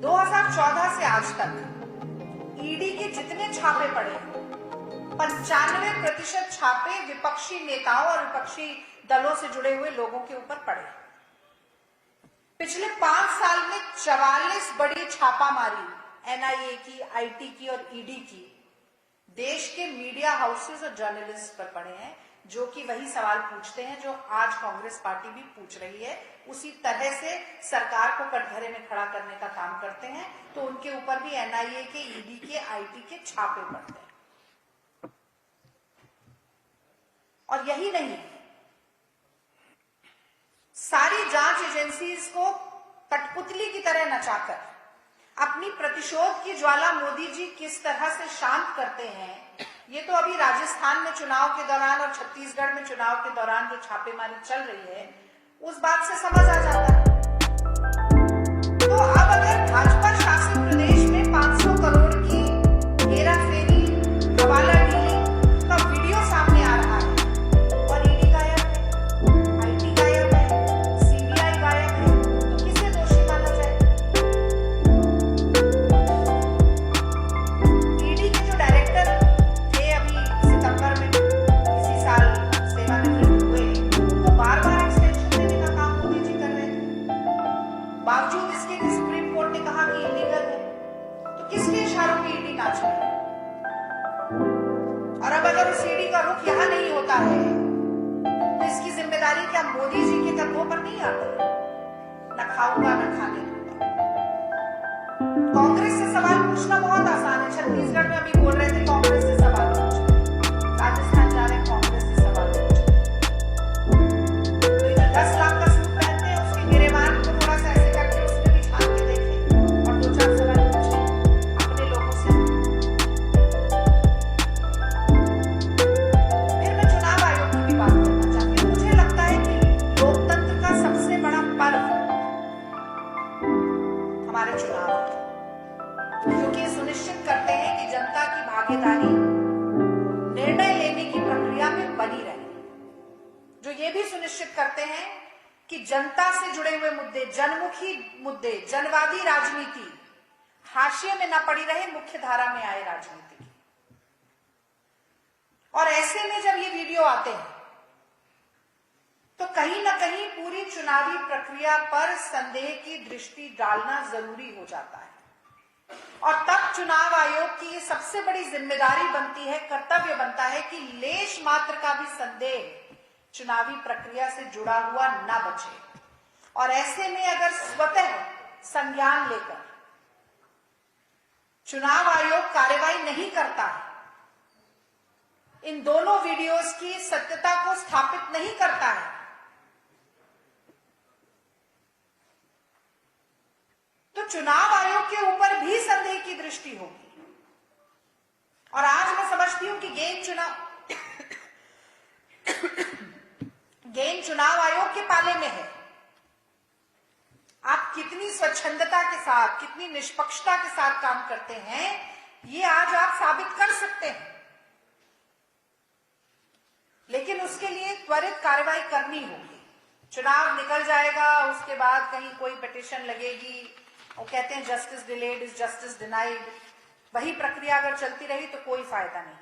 2014 से आज तक ईडी के जितने छापे पड़े, 95% छापे विपक्षी नेताओं और विपक्षी दलों से जुड़े हुए लोगों के ऊपर पड़े। पिछले 5 साल में 44 बड़ी छापामारी एनआईए की, आईटी की और ईडी की देश के मीडिया हाउसेस और जर्नलिस्ट पर पड़े हैं, जो कि वही सवाल पूछते हैं जो आज कांग्रेस पार्टी भी पूछ रही है। उसी तरह से सरकार को कटघरे में खड़ा करने का काम करते हैं, तो उनके ऊपर भी एनआईए के, ईडी के, आईटी के छापे पड़ते हैं। और यही नहीं, सारी जांच एजेंसीज को कठपुतली की तरह नचाकर अपनी प्रतिशोध की ज्वाला मोदी जी किस तरह से शांत करते हैं, ये तो अभी राजस्थान में चुनाव के दौरान और छत्तीसगढ़ में चुनाव के दौरान जो छापेमारी चल रही है, उस बात से समझ आ जाता है। तो अब अगर भाजपा शासित प्रदेश में 500 करोड़ की हेराफेरी, हवाला डीलिंग का वीडियो सामने आ रहा है और ईडी गायब है, आईटी गायब है, सीबीआई गायब है, तो किसे दोषी माना जाए? ईडी के जो डायरेक्टर थे अभी सितंबर में इसी साल सेवानिवृत्त हुए, उनको बार-बार एक्सटेंशन देने का काम मोदी जी कर रहे थे, बावजूद इसके कि सुप्रीम कोर्ट ने कहा कि इलीगल है। तो किसके इशारों पे ईडी नाच रही है? और अब अगर उस ईडी का रुख यहां नहीं होता है, तो इसकी जिम्मेदारी क्या मोदी जी के कंधों पर नहीं आती? न खाऊंगा न खाने दूंगा। कांग्रेस से सवाल पूछना बहुत आसान है। छत्तीसगढ़ में अभी बोल रहे थे कांग्रेस से सवाल पूछना, राजस्थान जा रहे हैं कांग्रेस से सवाल पूछना। तो ये जो 10 लाख का सूट पहनते हैं, उसके गिरेबान को थोड़ा सा ऐसे करके उसमें भी झांक के देखें और 2-4 सवाल पूछें अपने लोगों से। फिर मैं चुनाव आयोग की भी बात करना चाहती हूँ। मुझे लगता है कि लोकतंत्र का सबसे बड़ा पर्व हमारे चुनाव है, जो कि सुनिश्चित करते हैं कि जनता की भागीदारी निर्णय लेने की प्रक्रिया में बनी रहे, जो ये भी सुनिश्चित करते हैं कि जनता से जुड़े हुए मुद्दे, जनमुखी मुद्दे, जनवादी राजनीति हाशिए में न पड़ी रहे, मुख्य धारा में आए राजनीति की। और ऐसे में जब ये वीडियो आते हैं, तो कहीं ना कहीं पूरी चुनावी प्रक्रिया पर संदेह की दृष्टि डालना जरूरी हो जाता है। और तब चुनाव आयोग की ये सबसे बड़ी जिम्मेदारी बनती है, कर्तव्य बनता है कि लेश मात्र का भी संदेह चुनावी प्रक्रिया से जुड़ा हुआ न बचे। और ऐसे में अगर स्वतः संज्ञान लेकर चुनाव आयोग कार्रवाई नहीं करता है, इन दोनों वीडियोस की सत्यता को स्थापित नहीं करता है, तो चुनाव आयोग के ऊपर भी संदेह की दृष्टि होगी। और आज मैं समझती हूं कि गेंद चुनाव आयोग के पाले में है। आप कितनी स्वच्छंदता के साथ, कितनी निष्पक्षता के साथ काम करते हैं, ये आज आप साबित कर सकते हैं। लेकिन उसके लिए त्वरित कार्रवाई करनी होगी। चुनाव निकल जाएगा, उसके बाद कहीं कोई पिटीशन लगेगी, वो कहते हैं justice delayed is justice denied. वही प्रक्रिया अगर चलती रही तो कोई फायदा नहीं।